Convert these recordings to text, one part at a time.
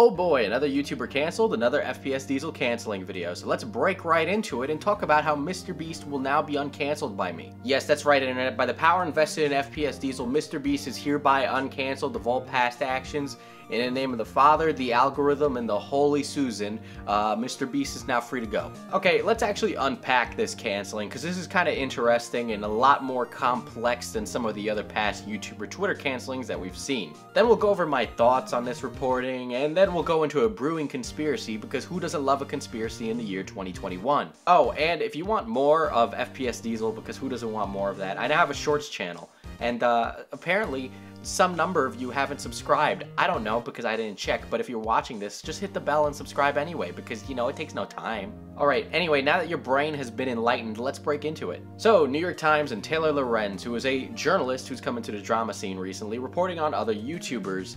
Oh boy, another YouTuber canceled, another FPS Diesel canceling video. So let's break right into it and talk about how MrBeast will now be uncancelled by me. Yes, that's right, internet. By the power invested in FPS Diesel, MrBeast is hereby uncancelled of all past actions. In the name of the Father, the algorithm, and the Holy Susan, MrBeast is now free to go. Okay, let's actually unpack this canceling, because this is kind of interesting and a lot more complex than some of the other past YouTuber Twitter cancelings that we've seen. Then we'll go over my thoughts on this reporting, and then we'll go into a brewing conspiracy, because who doesn't love a conspiracy in the year 2021? Oh, and if you want more of FPS Diesel, because who doesn't want more of that, I now have a shorts channel, and apparently some number of you haven't subscribed. I don't know because I didn't check, but if you're watching this, just hit the bell and subscribe anyway because, you know, it takes no time. Alright, anyway, now that your brain has been enlightened, let's break into it. So, New York Times and Taylor Lorenz, who is a journalist who's come into the drama scene recently, reporting on other YouTubers,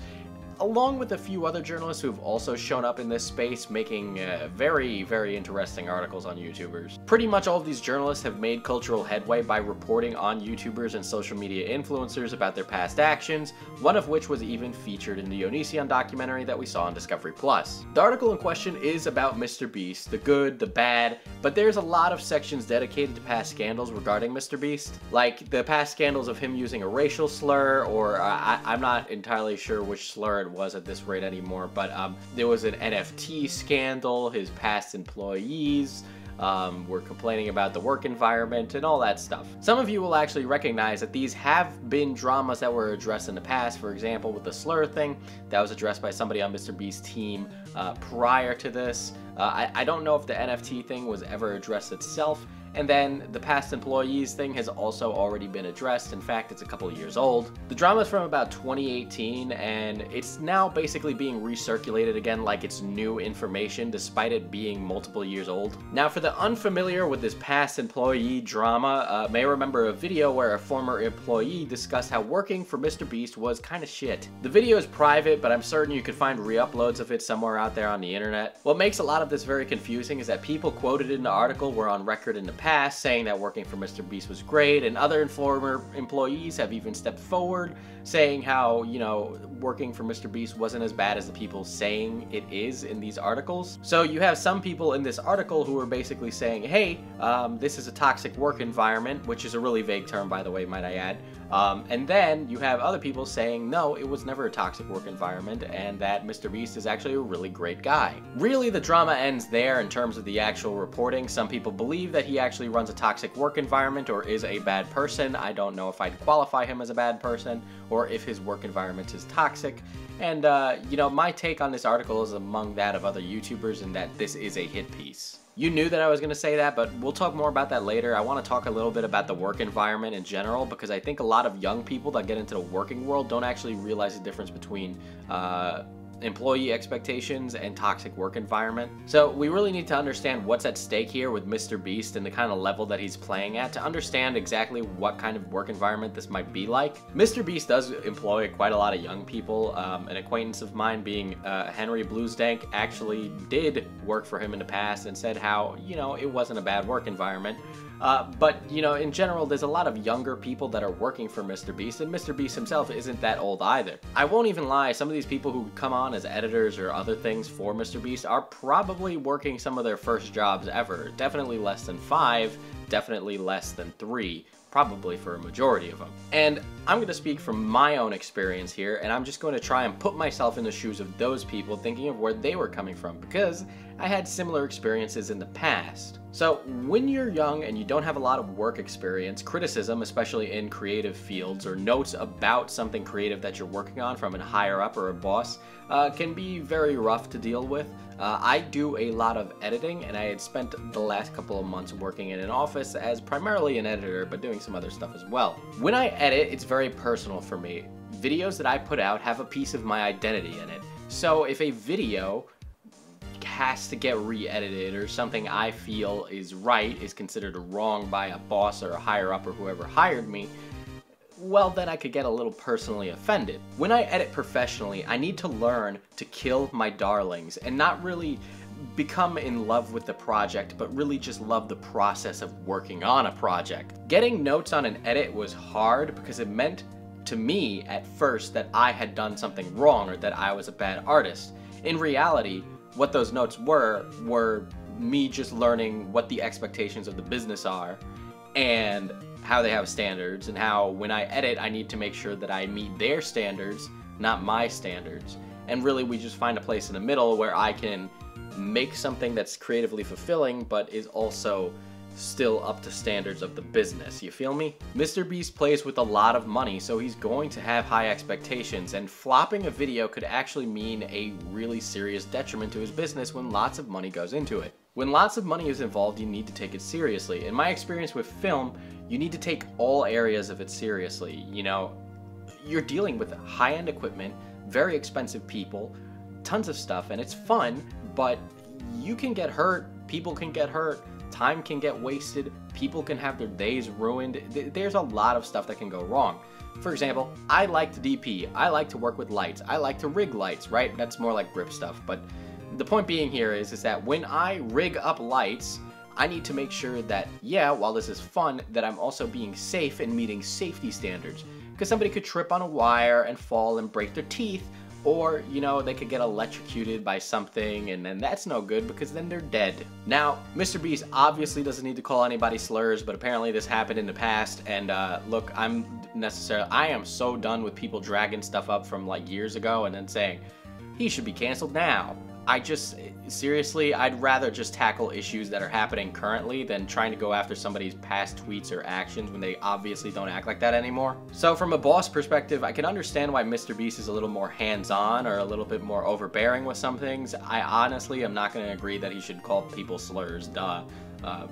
along with a few other journalists who have also shown up in this space, making very, very interesting articles on YouTubers. Pretty much all of these journalists have made cultural headway by reporting on YouTubers and social media influencers about their past actions, one of which was even featured in the Onision documentary that we saw on Discovery+. The article in question is about MrBeast, the good, the bad, but there's a lot of sections dedicated to past scandals regarding MrBeast, like the past scandals of him using a racial slur, or I'm not entirely sure which slur it was at this rate anymore, but there was an NFT scandal, his past employees were complaining about the work environment and all that stuff. Some of you will actually recognize that these have been dramas that were addressed in the past. For example, with the slur thing, that was addressed by somebody on MrBeast's team prior to this. I don't know if the NFT thing was ever addressed itself. And then the past employees thing has also already been addressed. In fact, it's a couple of years old. The drama is from about 2018, and it's now basically being recirculated again like it's new information, despite it being multiple years old. Now, for the unfamiliar with this past employee drama, may remember a video where a former employee discussed how working for MrBeast was kind of shit. The video is private, but I'm certain you could find re-uploads of it somewhere out there on the internet. What makes a lot of this very confusing is that people quoted in the article were on record in the past saying that working for MrBeast was great, and other former employees have even stepped forward saying how, you know, working for MrBeast wasn't as bad as the people saying it is in these articles. So you have some people in this article who are basically saying, hey, this is a toxic work environment, which is a really vague term, by the way, might I add. And then you have other people saying, no, it was never a toxic work environment, and that MrBeast is actually a really great guy. Really, the drama ends there in terms of the actual reporting. Some people believe that he actually runs a toxic work environment or is a bad person. I don't know if I'd qualify him as a bad person or if his work environment is toxic. And, you know, my take on this article is among that of other YouTubers in that this is a hit piece. You knew that I was going to say that, but we'll talk more about that later. I want to talk a little bit about the work environment in general, because I think a lot of young people that get into the working world don't actually realize the difference between employee expectations and toxic work environment. So we really need to understand what's at stake here with MrBeast and the kind of level that he's playing at to understand exactly what kind of work environment this might be like. MrBeast does employ quite a lot of young people. An acquaintance of mine, being Henry Bluesdank, actually did work for him in the past and said how, you know, it wasn't a bad work environment. But, you know, in general, there's a lot of younger people that are working for MrBeast, and MrBeast himself isn't that old either. I won't even lie, some of these people who come on as editors or other things for MrBeast are probably working some of their first jobs ever. Definitely less than 5, definitely less than 3. Probably for a majority of them. And I'm going to speak from my own experience here, and I'm just going to try and put myself in the shoes of those people, thinking of where they were coming from, because I had similar experiences in the past. So when you're young and you don't have a lot of work experience, criticism, especially in creative fields, or notes about something creative that you're working on from a higher up or a boss, can be very rough to deal with. I do a lot of editing, and I had spent the last couple of months working in an office as primarily an editor, but doing some other stuff as well. When I edit, it's very personal for me. Videos that I put out have a piece of my identity in it. So if a video has to get re-edited, or something I feel is right is considered wrong by a boss or a higher up or whoever hired me, well, then I could get a little personally offended. When I edit professionally, I need to learn to kill my darlings and not really become in love with the project, but really just love the process of working on a project. Getting notes on an edit was hard because it meant to me at first that I had done something wrong or that I was a bad artist. In reality, what those notes were me just learning what the expectations of the business are and how they have standards, and how when I edit I need to make sure that I meet their standards, not my standards. And really we just find a place in the middle where I can make something that's creatively fulfilling but is also still up to standards of the business. You feel me? Mr. Beast plays with a lot of money, so he's going to have high expectations, and flopping a video could actually mean a really serious detriment to his business when lots of money goes into it. When lots of money is involved, you need to take it seriously. In my experience with film, you need to take all areas of it seriously. You know, you're dealing with high-end equipment, very expensive people, tons of stuff, and it's fun, but you can get hurt, people can get hurt, time can get wasted, people can have their days ruined. There's a lot of stuff that can go wrong. For example, I like to DP, I like to work with lights, I like to rig lights, right? That's more like grip stuff, but the point being here is that when I rig up lights, I need to make sure that, yeah, while this is fun, that I'm also being safe and meeting safety standards. Because somebody could trip on a wire and fall and break their teeth, or, you know, they could get electrocuted by something, and then that's no good because then they're dead. Now, Mr. Beast obviously doesn't need to call anybody slurs, but apparently this happened in the past, and look, I am so done with people dragging stuff up from like years ago and then saying, he should be canceled now. Seriously, I'd rather just tackle issues that are happening currently than trying to go after somebody's past tweets or actions when they obviously don't act like that anymore. So from a boss perspective, I can understand why Mr. Beast is a little more hands-on or a little bit more overbearing with some things. I honestly am not going to agree that he should call people slurs, duh.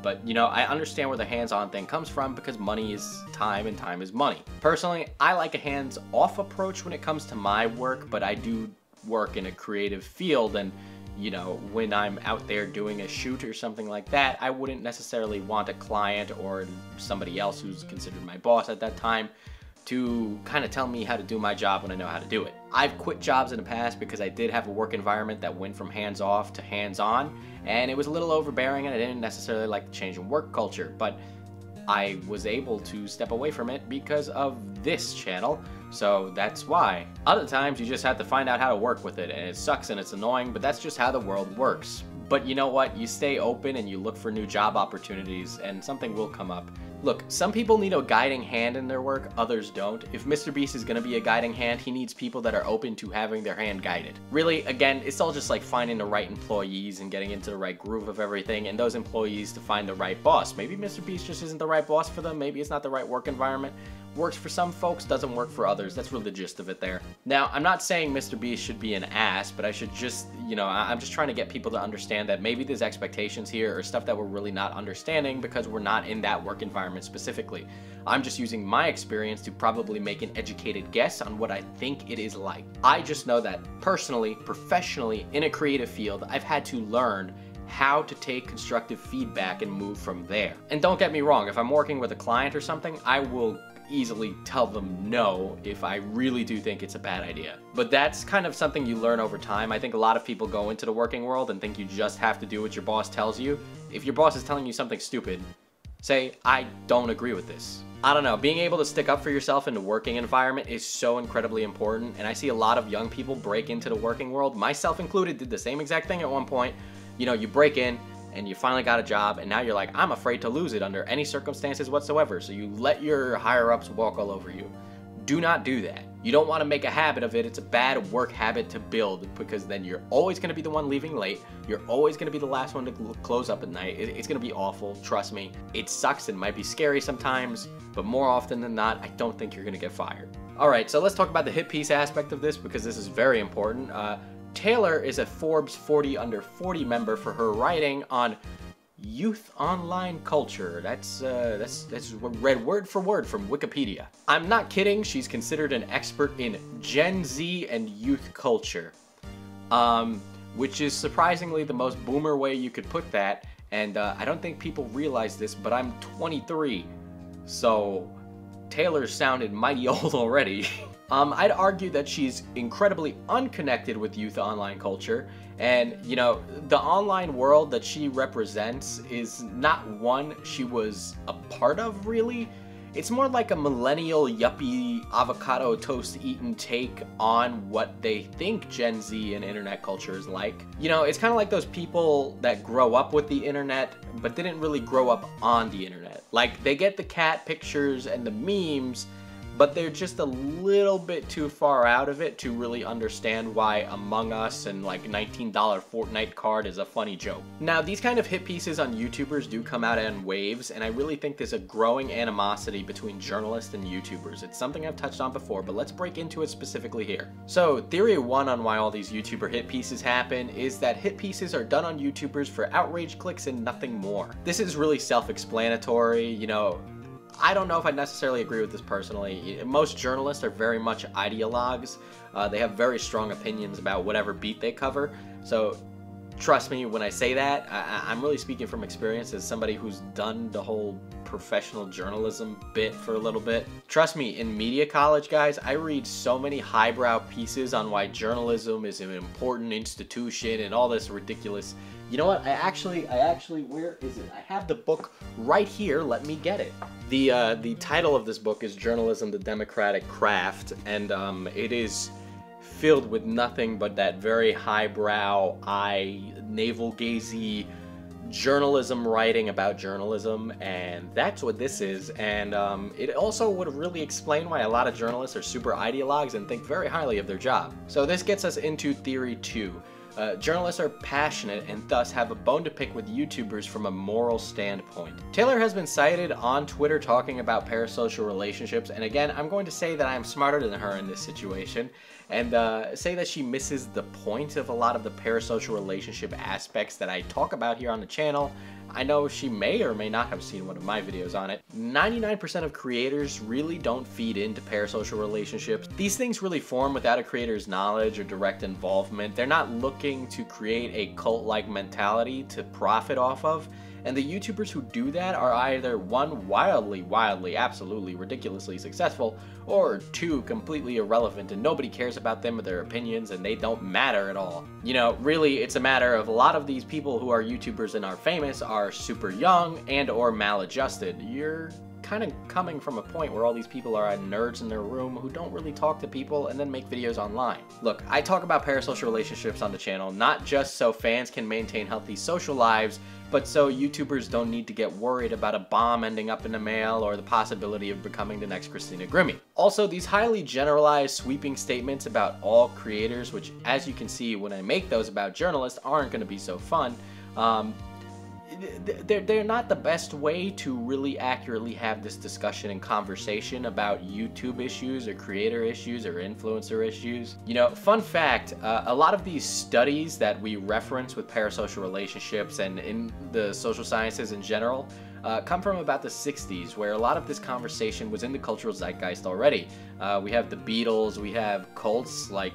But, you know, I understand where the hands-on thing comes from because money is time and time is money. Personally, I like a hands-off approach when it comes to my work, but I do work in a creative field, and you know, when I'm out there doing a shoot or something like that, I wouldn't necessarily want a client or somebody else who's considered my boss at that time to kind of tell me how to do my job when I know how to do it. I've quit jobs in the past because I did have a work environment that went from hands-off to hands-on, and it was a little overbearing, and I didn't necessarily like the change in work culture, but I was able to step away from it because of this channel, so that's why. Other times you just have to find out how to work with it, and it sucks and it's annoying, but that's just how the world works. But you know what? You stay open and you look for new job opportunities, and something will come up. Look, some people need a guiding hand in their work, others don't. If Mr. Beast is gonna be a guiding hand, he needs people that are open to having their hand guided. Really, again, it's all just like finding the right employees and getting into the right groove of everything, and those employees to find the right boss. Maybe Mr. Beast just isn't the right boss for them, maybe it's not the right work environment. Works for some folks, doesn't work for others. That's really the gist of it there. Now, I'm not saying Mr. Beast should be an ass, but I should just, you know, I'm just trying to get people to understand that maybe there's expectations here or stuff that we're really not understanding because we're not in that work environment specifically. I'm just using my experience to probably make an educated guess on what I think it is like. I just know that personally, professionally, in a creative field, I've had to learn how to take constructive feedback and move from there. And don't get me wrong, if I'm working with a client or something, I will easily tell them no if I really do think it's a bad idea. But that's kind of something you learn over time. I think a lot of people go into the working world and think you just have to do what your boss tells you. If your boss is telling you something stupid, say, I don't agree with this. I don't know, being able to stick up for yourself in the working environment is so incredibly important, and I see a lot of young people break into the working world, myself included, did the same exact thing at one point. You know, you break in, and you finally got a job, and now you're like, I'm afraid to lose it under any circumstances whatsoever, so you let your higher-ups walk all over you. Do not do that. You don't want to make a habit of it. It's a bad work habit to build, because then you're always going to be the one leaving late. You're always going to be the last one to close up at night. It's going to be awful, trust me. It sucks and might be scary sometimes, but more often than not, I don't think you're going to get fired. Alright, so let's talk about the hit piece aspect of this, because this is very important. Taylor is a Forbes 40 under 40 member for her writing on youth online culture. That's read word for word from Wikipedia. I'm not kidding, she's considered an expert in Gen Z and youth culture. Which is surprisingly the most boomer way you could put that, and I don't think people realize this, but I'm 23, so Taylor sounded mighty old already. I'd argue that she's incredibly unconnected with youth online culture, and, you know, the online world that she represents is not one she was a part of, really. It's more like a millennial yuppie avocado toast eaten take on what they think Gen Z and internet culture is like. You know, it's kind of like those people that grow up with the internet but didn't really grow up on the internet. Like, they get the cat pictures and the memes, but they're just a little bit too far out of it to really understand why Among Us and like $19 Fortnite card is a funny joke. Now, these kind of hit pieces on YouTubers do come out in waves, and I really think there's a growing animosity between journalists and YouTubers. It's something I've touched on before, but let's break into it specifically here. So, theory one on why all these YouTuber hit pieces happen is that hit pieces are done on YouTubers for outrage clicks and nothing more. This is really self-explanatory, you know. I don't know if I necessarily agree with this personally. Most journalists are very much ideologues. They have very strong opinions about whatever beat they cover. So trust me when I say that. I'm really speaking from experience as somebody who's done the whole professional journalism bit for a little bit. Trust me, in media college, guys, I read so many highbrow pieces on why journalism is an important institution and all this ridiculous. You know what? I actually, where is it? I have the book right here. Let me get it. The title of this book is Journalism: The Democratic Craft, and it is filled with nothing but that very highbrow, navel-gazy journalism writing about journalism, and that's what this is. And it also would really explain why a lot of journalists are super ideologues and think very highly of their job. So this gets us into theory 2. Journalists are passionate and thus have a bone to pick with YouTubers from a moral standpoint. Taylor has been cited on Twitter talking about parasocial relationships, and again, I'm going to say that I'm smarter than her in this situation, and say that she misses the point of a lot of the parasocial relationship aspects that I talk about here on the channel. I know she may or may not have seen one of my videos on it. 99% of creators really don't feed into parasocial relationships. These things really form without a creator's knowledge or direct involvement. They're not looking to create a cult-like mentality to profit off of. And the YouTubers who do that are either 1, wildly, absolutely, ridiculously successful, or 2, completely irrelevant and nobody cares about them or their opinions and they don't matter at all. You know, really, it's a matter of a lot of these people who are YouTubers and are famous are super young and or maladjusted. You're kind of coming from a point where all these people are nerds in their room who don't really talk to people and then make videos online. Look, I talk about parasocial relationships on the channel not just so fans can maintain healthy social lives, but so YouTubers don't need to get worried about a bomb ending up in the mail or the possibility of becoming the next Christina Grimmie. Also, these highly generalized, sweeping statements about all creators, which as you can see when I make those about journalists, aren't going to be so fun. They're not the best way to really accurately have this discussion and conversation about YouTube issues or creator issues or influencer issues. You know, fun fact, a lot of these studies that we reference with parasocial relationships and in the social sciences in general come from about the 60s, where a lot of this conversation was in the cultural zeitgeist already. We have the Beatles, we have cults, like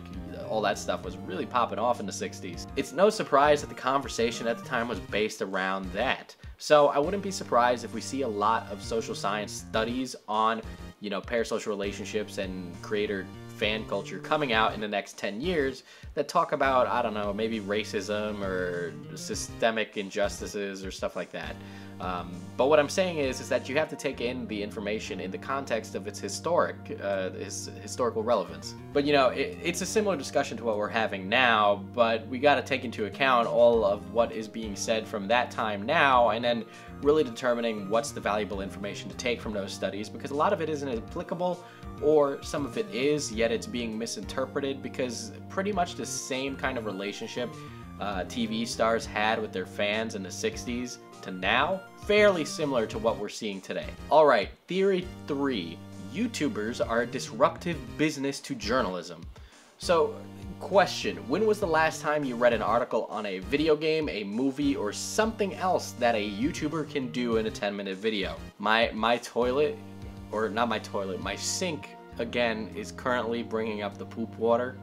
all that stuff was really popping off in the 60s. It's no surprise that the conversation at the time was based around that. So I wouldn't be surprised if we see a lot of social science studies on, you know, parasocial relationships and creator fan culture coming out in the next 10 years that talk about, I don't know, maybe racism or systemic injustices or stuff like that. But what I'm saying is that you have to take in the information in the context of its historical relevance. But you know, it's a similar discussion to what we're having now, but we got to take into account all of what is being said from that time now, and then really determining what's the valuable information to take from those studies, because a lot of it isn't applicable, or some of it is, yet it's being misinterpreted, because pretty much the same kind of relationship TV stars had with their fans in the 60s to now, fairly similar to what we're seeing today. Alright, theory 3. YouTubers are a disruptive business to journalism. So, question, when was the last time you read an article on a video game, a movie, or something else that a YouTuber can do in a 10-minute video? My toilet, or not my toilet, my sink, again, is currently bringing up the poop water.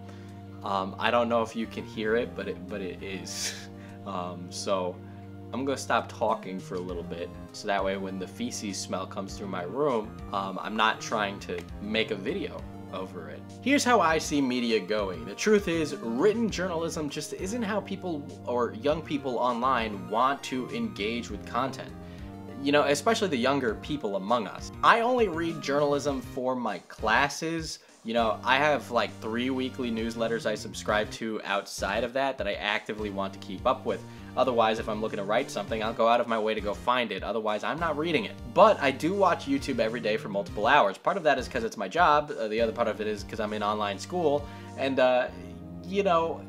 I don't know if you can hear it, but it is. So I'm gonna stop talking for a little bit, so that way when the feces smell comes through my room, I'm not trying to make a video over it. Here's how I see media going. The truth is, written journalism just isn't how people or young people online want to engage with content. You know, especially the younger people among us. I only read journalism for my classes. You know, I have like 3 weekly newsletters I subscribe to outside of that I actively want to keep up with. Otherwise, if I'm looking to write something, I'll go out of my way to go find it. Otherwise, I'm not reading it. But I do watch YouTube every day for multiple hours. Part of that is because it's my job. The other part of it is because I'm in online school. And, you know,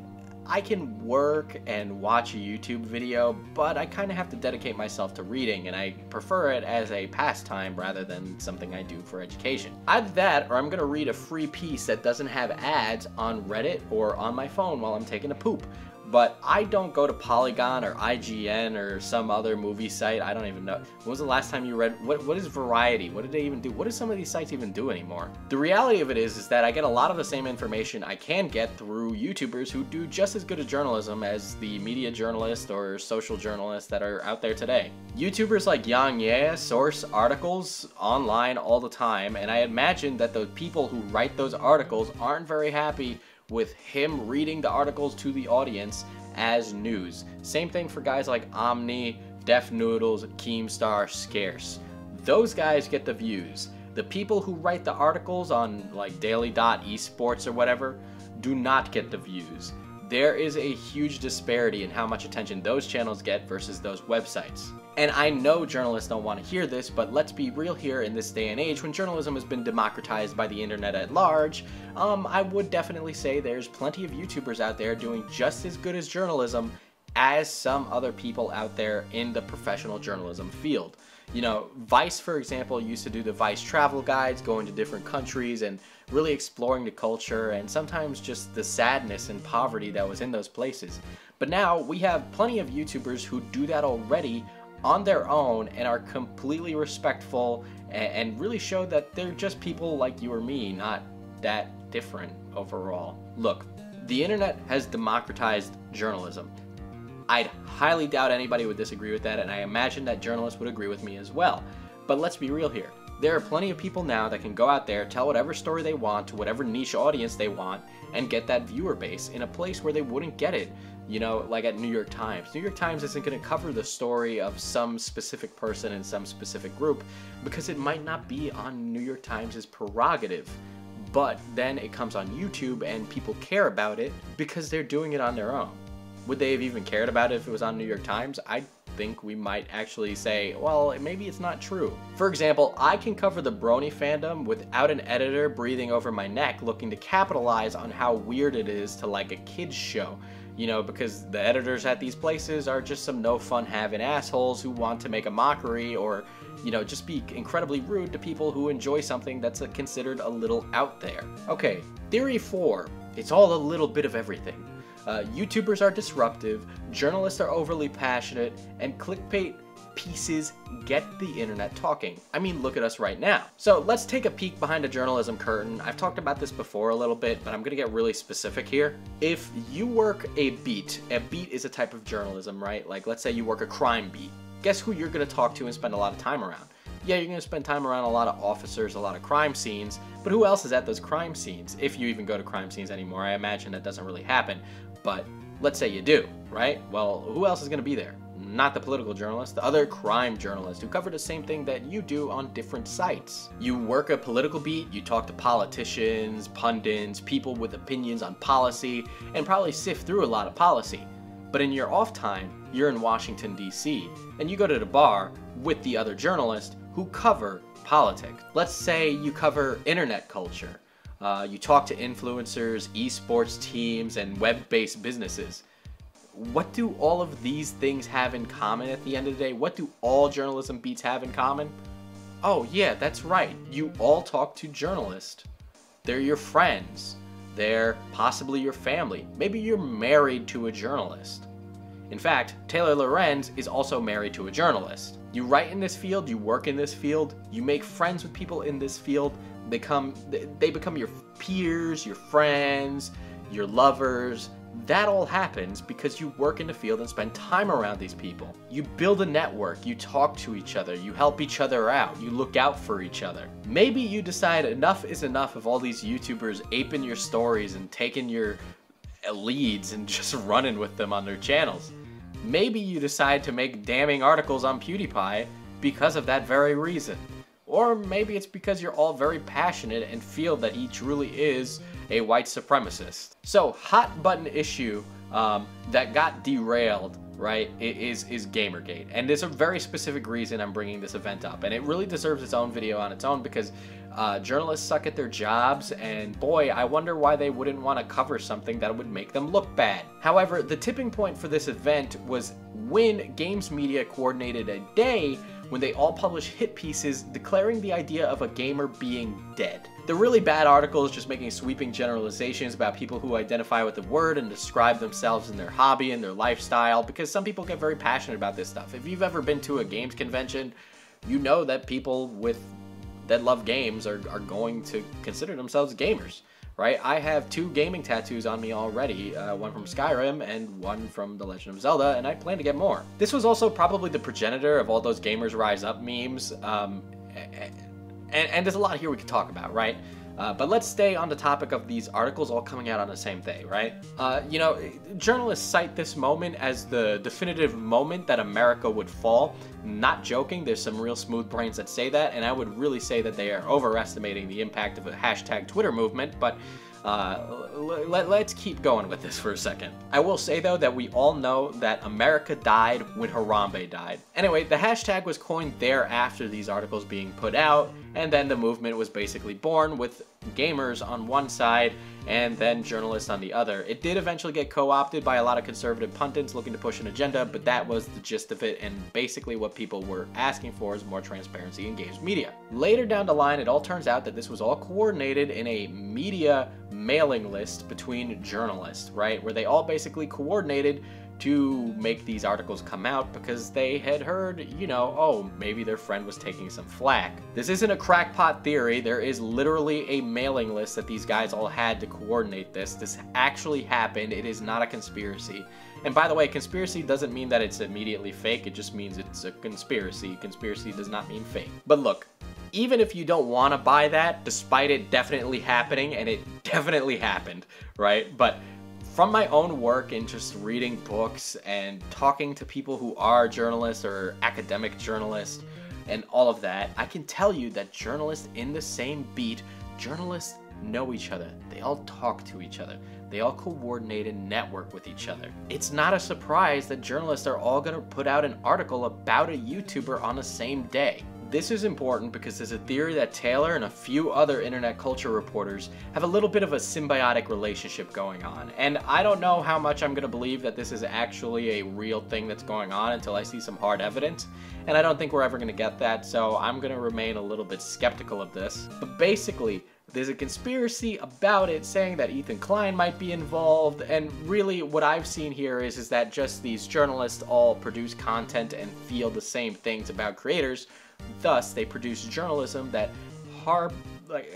I can work and watch a YouTube video, but I kind of have to dedicate myself to reading, and I prefer it as a pastime rather than something I do for education. Either that, or I'm going to read a free piece that doesn't have ads on Reddit or on my phone while I'm taking a poop. But I don't go to Polygon or IGN or some other movie site. I don't even know. When was the last time you read? What is Variety? What did they even do? What do some of these sites even do anymore? The reality of it is that I get a lot of the same information I can get through YouTubers who do just as good a journalism as the media journalists or social journalists that are out there today. YouTubers like Yang Ye source articles online all the time, and I imagine that the people who write those articles aren't very happy with him reading the articles to the audience as news. Same thing for guys like Omni, Def Noodles, Keemstar, Scarce. Those guys get the views. The people who write the articles on like Daily Dot, Esports, or whatever do not get the views. There is a huge disparity in how much attention those channels get versus those websites. And I know journalists don't want to hear this, but let's be real here in this day and age when journalism has been democratized by the internet at large. I would definitely say there's plenty of YouTubers out there doing just as good as journalism as some other people out there in the professional journalism field. You know, Vice, for example, used to do the Vice travel guides, going to different countries and really exploring the culture and sometimes just the sadness and poverty that was in those places. But now we have plenty of YouTubers who do that already on their own and are completely respectful and really show that they're just people like you or me, not that different overall. Look, the internet has democratized journalism. I'd highly doubt anybody would disagree with that, and I imagine that journalists would agree with me as well. But let's be real here. There are plenty of people now that can go out there, tell whatever story they want to whatever niche audience they want, and get that viewer base in a place where they wouldn't get it. You know, like at New York Times. New York Times isn't going to cover the story of some specific person in some specific group because it might not be on New York Times' prerogative. But then it comes on YouTube and people care about it because they're doing it on their own. Would they have even cared about it if it was on New York Times? I think we might actually say, well, maybe it's not true. For example, I can cover the Brony fandom without an editor breathing over my neck looking to capitalize on how weird it is to like a kid's show. You know, because the editors at these places are just some no fun having assholes who want to make a mockery or, you know, just be incredibly rude to people who enjoy something that's considered a little out there. Okay, theory 4. It's all a little bit of everything. YouTubers are disruptive, journalists are overly passionate, and clickbait pieces get the internet talking. I mean, look at us right now. So let's take a peek behind the journalism curtain. I've talked about this before a little bit, but I'm gonna get really specific here. If you work a beat is a type of journalism, right? Like, let's say you work a crime beat. Guess who you're gonna talk to and spend a lot of time around? Yeah, you're gonna spend time around a lot of officers, a lot of crime scenes, but who else is at those crime scenes? If you even go to crime scenes anymore, I imagine that doesn't really happen, but let's say you do, right? Well, who else is gonna be there? Not the political journalist, the other crime journalist who cover the same thing that you do on different sites. You work a political beat, you talk to politicians, pundits, people with opinions on policy, and probably sift through a lot of policy. But in your off time, you're in Washington, D.C., and you go to the bar with the other journalists who cover politics. Let's say you cover internet culture. You talk to influencers, esports teams, and web-based businesses. What do all of these things have in common at the end of the day? What do all journalism beats have in common? Oh yeah, that's right. You all talk to journalists. They're your friends. They're possibly your family. Maybe you're married to a journalist. In fact, Taylor Lorenz is also married to a journalist. You write in this field, you work in this field, you make friends with people in this field. They become your peers, your friends, your lovers. That all happens because you work in the field and spend time around these people. You build a network, you talk to each other, you help each other out, you look out for each other. Maybe you decide enough is enough of all these YouTubers aping your stories and taking your leads and just running with them on their channels. Maybe you decide to make damning articles on PewDiePie because of that very reason. Or maybe it's because you're all very passionate and feel that he truly is a white supremacist. So, hot button issue that got derailed, right, is Gamergate. And there's a very specific reason I'm bringing this event up. And it really deserves its own video on its own because journalists suck at their jobs, and boy, I wonder why they wouldn't want to cover something that would make them look bad. However, the tipping point for this event was when games media coordinated a day when they all published hit pieces declaring the idea of a gamer being dead. The really bad articles just making sweeping generalizations about people who identify with the word and describe themselves in their hobby and their lifestyle, because some people get very passionate about this stuff. If you've ever been to a games convention, you know that people that love games are going to consider themselves gamers, right? I have 2 gaming tattoos on me already, one from Skyrim and one from The Legend of Zelda, and I plan to get more. This was also probably the progenitor of all those Gamers Rise Up memes, and there's a lot here we could talk about, right? But let's stay on the topic of these articles all coming out on the same day, right? You know, journalists cite this moment as the definitive moment that America would fall. Not joking, there's some real smooth brains that say that, and I would really say that they are overestimating the impact of a hashtag Twitter movement, but let's keep going with this for a second. I will say though that we all know that America died when Harambe died. Anyway, the hashtag was coined thereafter these articles being put out, and then the movement was basically born with gamers on one side and then journalists on the other. It did eventually get co-opted by a lot of conservative pundits looking to push an agenda, but that was the gist of it, and basically what people were asking for is more transparency in games media. Later down the line, it all turns out that this was all coordinated in a media mailing list between journalists, right? Where they all basically coordinated to make these articles come out because they had heard, you know, oh, maybe their friend was taking some flack. This isn't a crackpot theory. There is literally a mailing list that these guys all had to coordinate this. This actually happened. It is not a conspiracy. And by the way, conspiracy doesn't mean that it's immediately fake. It just means it's a conspiracy. Conspiracy does not mean fake. But look, even if you don't want to buy that, despite it definitely happening, and it definitely happened, right? But from my own work and just reading books and talking to people who are journalists or academic journalists and all of that, I can tell you that journalists in the same beat, journalists know each other. They all talk to each other. They all coordinate and network with each other. It's not a surprise that journalists are all going to put out an article about a YouTuber on the same day. This is important because there's a theory that Taylor and a few other internet culture reporters have a little bit of a symbiotic relationship going on. And I don't know how much I'm going to believe that this is actually a real thing that's going on until I see some hard evidence. And I don't think we're ever going to get that, so I'm going to remain a little bit skeptical of this. But basically, there's a conspiracy about it saying that Ethan Klein might be involved, and really what I've seen here is that just these journalists all produce content and feel the same things about creators. Thus, they produce journalism that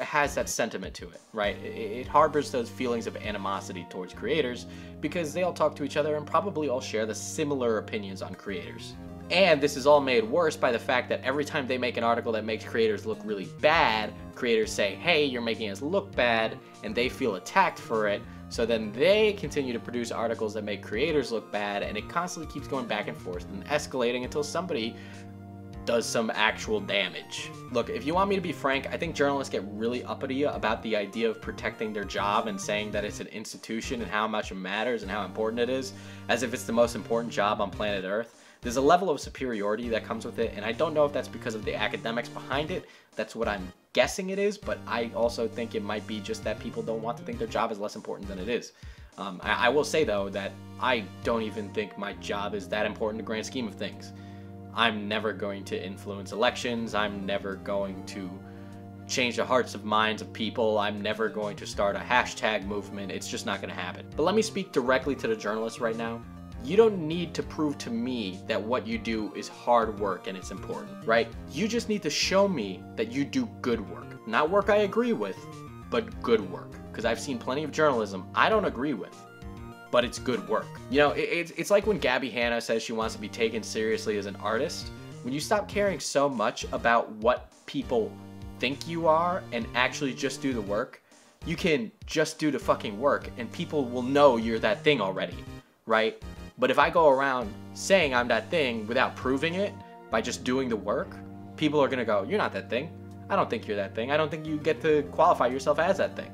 has that sentiment to it, right? It harbors those feelings of animosity towards creators because they all talk to each other and probably all share the similar opinions on creators. And this is all made worse by the fact that every time they make an article that makes creators look really bad, creators say, hey, you're making us look bad, and they feel attacked for it. So then they continue to produce articles that make creators look bad, and it constantly keeps going back and forth and escalating until somebody does some actual damage. Look, if you want me to be frank, I think journalists get really uppity about the idea of protecting their job and saying that it's an institution and how much it matters and how important it is, as if it's the most important job on planet Earth. There's a level of superiority that comes with it, and I don't know if that's because of the academics behind it. That's what I'm guessing it is, but I also think it might be just that people don't want to think their job is less important than it is. I will say, though, that I don't even think my job is that important in the grand scheme of things. I'm never going to influence elections. I'm never going to change the hearts and minds of people. I'm never going to start a hashtag movement. It's just not going to happen. But let me speak directly to the journalists right now. You don't need to prove to me that what you do is hard work and it's important, right? You just need to show me that you do good work. Not work I agree with, but good work. Because I've seen plenty of journalism I don't agree with, but it's good work. You know, it's like when Gabby Hanna says she wants to be taken seriously as an artist. When you stop caring so much about what people think you are and actually just do the work, you can just do the fucking work and people will know you're that thing already, right? But if I go around saying I'm that thing without proving it, by just doing the work, people are gonna go, you're not that thing. I don't think you're that thing. I don't think you get to qualify yourself as that thing.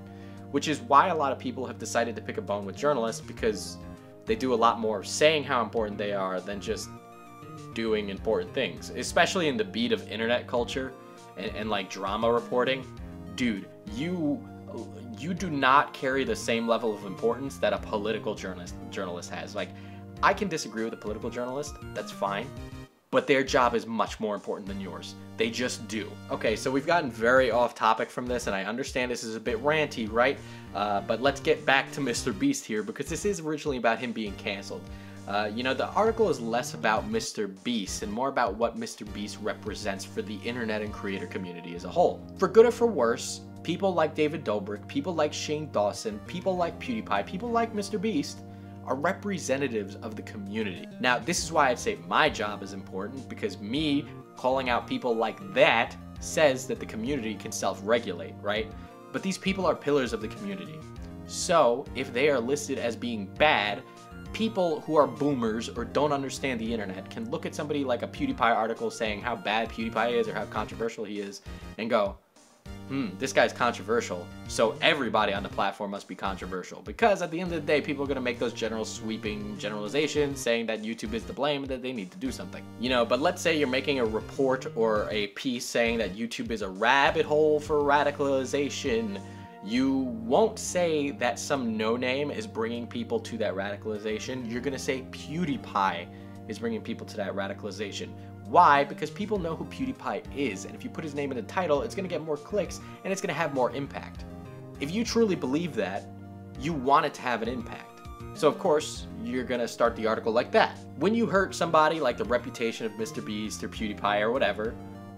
Which is why a lot of people have decided to pick a bone with journalists, because they do a lot more saying how important they are than just doing important things. Especially in the beat of internet culture and like drama reporting. Dude, you do not carry the same level of importance that a political journalist has. Like, I can disagree with a political journalist, that's fine, but their job is much more important than yours. They just do. Okay, so we've gotten very off topic from this, and I understand this is a bit ranty, right? But let's get back to Mr. Beast here, because this is originally about him being canceled. You know, the article is less about Mr. Beast and more about what Mr. Beast represents for the internet and creator community as a whole. For good or for worse, people like David Dobrik, people like Shane Dawson, people like PewDiePie, people like Mr. Beast are representatives of the community. Now, this is why I'd say my job is important, because me calling out people like that says that the community can self-regulate, right? But these people are pillars of the community. So, if they are listed as being bad, people who are boomers or don't understand the internet can look at somebody like a PewDiePie article saying how bad PewDiePie is or how controversial he is and go, this guy's controversial, so everybody on the platform must be controversial. Because at the end of the day, people are going to make those general sweeping generalizations saying that YouTube is to blame and that they need to do something. You know, but let's say you're making a report or a piece saying that YouTube is a rabbit hole for radicalization. You won't say that some no-name is bringing people to that radicalization. You're going to say PewDiePie is bringing people to that radicalization. Why? Because people know who PewDiePie is, and if you put his name in the title, it's going to get more clicks, and it's going to have more impact. If you truly believe that, you want it to have an impact. So of course, you're going to start the article like that. When you hurt somebody like the reputation of Mr. Beast or PewDiePie or whatever,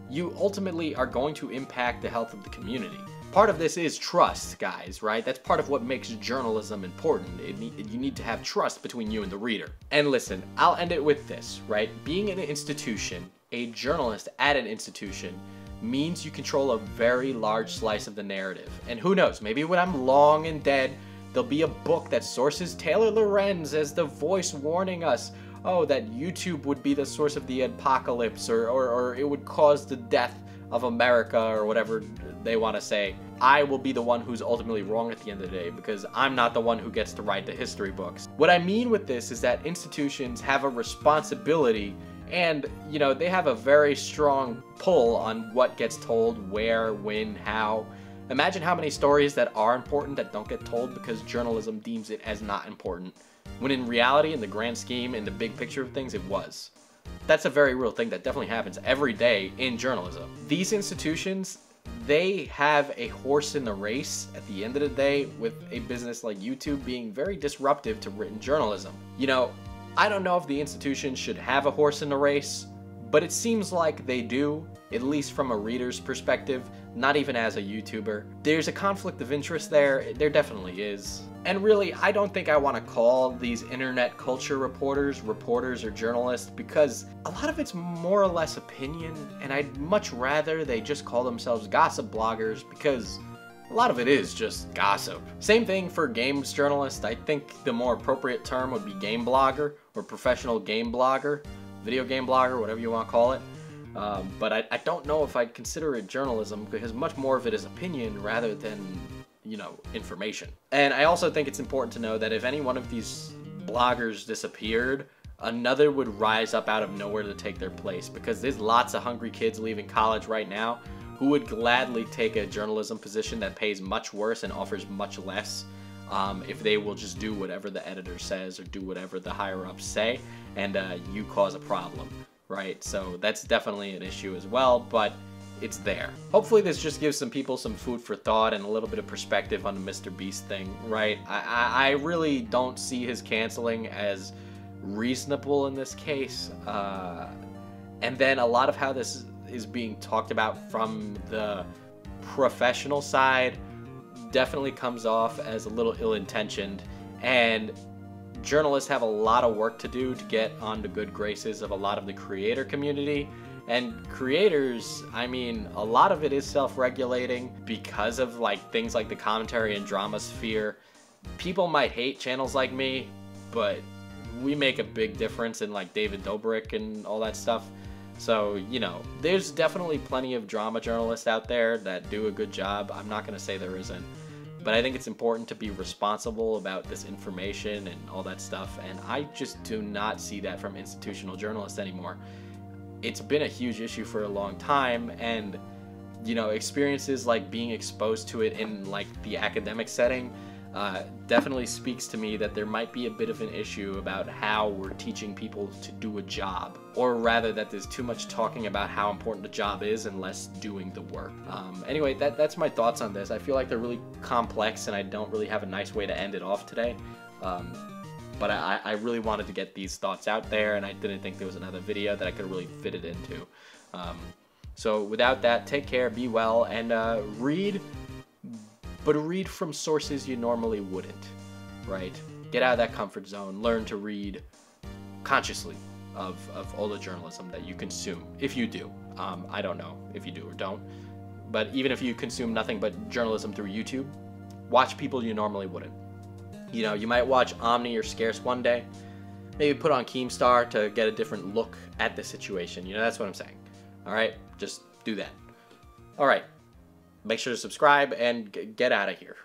you ultimately are going to impact the health of the community. Part of this is trust, guys, right? That's part of what makes journalism important. You need to have trust between you and the reader. And listen, I'll end it with this, right? Being in an institution, a journalist at an institution, means you control a very large slice of the narrative. And who knows, maybe when I'm long and dead, there'll be a book that sources Taylor Lorenz as the voice warning us, oh, that YouTube would be the source of the apocalypse, or it would cause the death of America, or whatever they want to say. I will be the one who's ultimately wrong at the end of the day, because I'm not the one who gets to write the history books. What I mean with this is that institutions have a responsibility, and, you know, they have a very strong pull on what gets told, where, when, how. Imagine how many stories that are important that don't get told because journalism deems it as not important, when in reality, in the grand scheme, in the big picture of things, it was. That's a very real thing that definitely happens every day in journalism. These institutions, they have a horse in the race at the end of the day, with a business like YouTube being very disruptive to written journalism. You know, I don't know if the institution should have a horse in the race, but it seems like they do, at least from a reader's perspective, not even as a YouTuber. There's a conflict of interest there definitely is. And really, I don't think I want to call these internet culture reporters or journalists, because a lot of it's more or less opinion, and I'd much rather they just call themselves gossip bloggers, because a lot of it is just gossip. Same thing for games journalists. I think the more appropriate term would be game blogger, or professional game blogger, video game blogger, whatever you want to call it. But I don't know if I'd consider it journalism, because much more of it is opinion rather than, you know, information. And I also think it's important to know that if any one of these bloggers disappeared, another would rise up out of nowhere to take their place, because there's lots of hungry kids leaving college right now who would gladly take a journalism position that pays much worse and offers much less, if they will just do whatever the editor says or do whatever the higher ups say, and you cause a problem, right? So that's definitely an issue as well, but it's there. Hopefully this just gives some people some food for thought and a little bit of perspective on the Mr. Beast thing, right? I really don't see his canceling as reasonable in this case. And then a lot of how this is being talked about from the professional side definitely comes off as a little ill-intentioned, and journalists have a lot of work to do to get on the good graces of a lot of the creator community. And creators, I mean, a lot of it is self-regulating because of like things like the commentary and drama sphere. People might hate channels like me, but we make a big difference in like David Dobrik and all that stuff. So, you know, there's definitely plenty of drama journalists out there that do a good job. I'm not going to say there isn't. But I think it's important to be responsible about this information and all that stuff. And I just do not see that from institutional journalists anymore. It's been a huge issue for a long time. And, you know, experiences like being exposed to it in like the academic setting definitely speaks to me that there might be a bit of an issue about how we're teaching people to do a job, or rather that there's too much talking about how important the job is and less doing the work. Anyway, that's my thoughts on this. I feel like they're really complex and I don't really have a nice way to end it off today. But I really wanted to get these thoughts out there, and I didn't think there was another video that I could really fit it into. So without that, take care, be well, and read, but read from sources you normally wouldn't, right? Get out of that comfort zone, learn to read consciously of all the journalism that you consume, if you do. I don't know if you do or don't, but even if you consume nothing but journalism through YouTube, watch people you normally wouldn't. You know, you might watch Omni or Scarce one day, maybe put on Keemstar to get a different look at the situation. You know, that's what I'm saying. All right, just do that. All right, make sure to subscribe and get out of here.